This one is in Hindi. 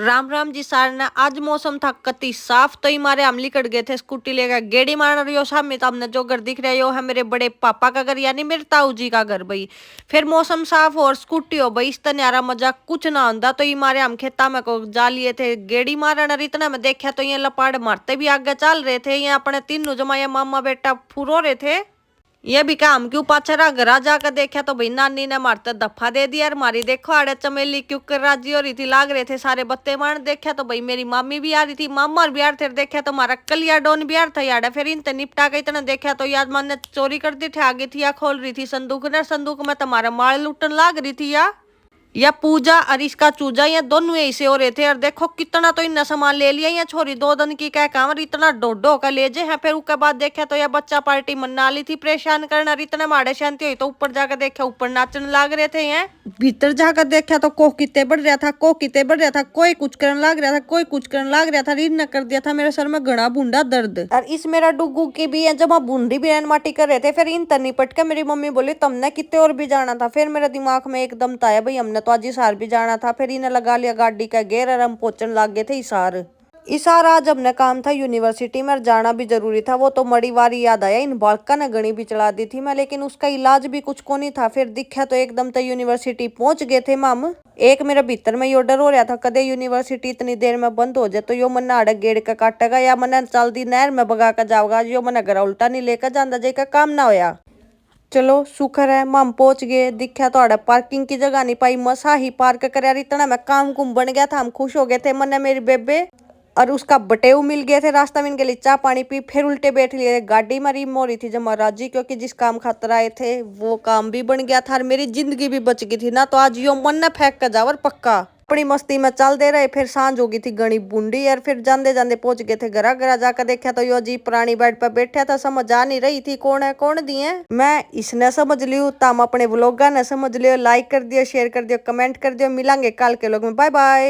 राम राम जी सार ने। आज मौसम था कति साफ, तो ही मारे हम निकट गए थे स्कूटी लेकर गेड़ी मार रही हो। सामने तो हमने जो घर दिख रहा है वो है मेरे बड़े पापा का घर, यानी मेरे ताऊ जी का घर भाई। फिर मौसम साफ और स्कूटी हो भाई, इस न्यारा मजा कुछ ना होता। तो ये मारे हम खेता में को जा लिए थे गेड़ी मारन, और इतना में देखा तो ये लपाड़ मारते भी आगे चल रहे थे। ये अपने तीनों जमाया मामा बेटा फुरो रहे थे। ये भी काम क्यों पाछरा घरा जाकर देखा तो भाई नानी ने मारते दफा दे दिया। मारी देखो आड़े चमेली क्यों कर राजी हो रही थी, लाग रहे थे सारे बत्ते मारन। देखा तो भाई मेरी मामी भी आ रही थी, मामा भी आ रहे थे। देखा तो हमारा कलिया डोन भी आ रहा था यार। फिर इन निपटा के इतना देखा तो याद मन ने चोरी कर दी थी, आगे थी या खोल रही थी संदूक ने। संदूक में तुम्हारा माल लुटन लाग रही थी या पूजा और इसका चूजा, ये दोनों ऐसे हो रहे थे। और देखो कितना तो इतना सामान ले लिया। ये छोरी 2 दिन की क्या काम, इतना डोडो का ले जे है। फिर उसके बाद देखा तो यह बच्चा पार्टी मना ली थी परेशान करना। इतना माड़े शांति हुई तो ऊपर जाकर देखा ऊपर नाचने लाग रहे थे। ये भीतर जाकर देखा तो कोह कितने बढ़ रहा था, कोह कितने बढ़ रहा था। कोई कुछ करने लाग रहा था, कोई कुछ करने लाग रहा था। रीन न कर दिया था मेरे सर में घना बूंदा दर्द। और इस मेरा डुगू की भी है, जब बूंदी भी माटी कर रहे थे। फिर इन निपट के मेरी मम्मी बोली तुमने कितने और भी जाना था। फिर मेरे दिमाग में एकदम था भाई हमने तो आज इसार भी जाना था। फिर इन्हें लगा लिया गाड़ी का गेयर और हम पहुंचने लग गए थे इसार आज हमने काम था यूनिवर्सिटी में, जाना भी जरूरी था। वो तो मड़ी वारी याद आया, इन बालका ने गणी भी चला दी थी मैं, लेकिन उसका इलाज भी कुछ को नहीं था। फिर दिखा तो एकदम तो यूनिवर्सिटी पहुंच गए थे माम। एक मेरे भीतर में यो डर हो रहा था कदे यूनिवर्सिटी इतनी देर में बंद हो जाए तो यो मन्ना आड़े गेड़ का काटेगा या मन्ना चल दी नहर में बगा कर जाओगा। यो मन्ना घर उल्टा नहीं लेकर जाता जाएगा, काम ना होया। चलो शुक्र है हम पहुंच गए। दिखा तो आड़ा पार्किंग की जगह नहीं पाई, मसा ही पार्क कर। इतना मैं काम कुम बन गया था, हम खुश हो गए थे। मन्ने मेरी बेबे और उसका बटेऊ मिल गए थे रास्ता में, इनके लिए चाय पानी पी। फिर उल्टे बैठ लिए गाड़ी में रिम हो रही थी जमा राजी, क्योंकि जिस काम खातर आए थे वो काम भी बन गया था और मेरी जिंदगी भी बच गई थी ना। तो आज यो मन ने फेंक कर जावर पक्का। अपनी मस्ती में चल दे रहे। फिर सांझ हो गई थी गणी बूंदी और फिर जाते जाते पहुंच गए थे घरा। घरा जाकर देखा तो यो जी पुरानी बेड पर बैठा था। समझ आ नहीं रही थी कौन है कौन दी है। मैं इसने समझ लियो, तम अपने व्लॉगा ने समझ लियो। लाइक कर दियो, शेयर कर दियो, कमेंट कर दियो। मिलांगे कल के लोग में। Bye bye.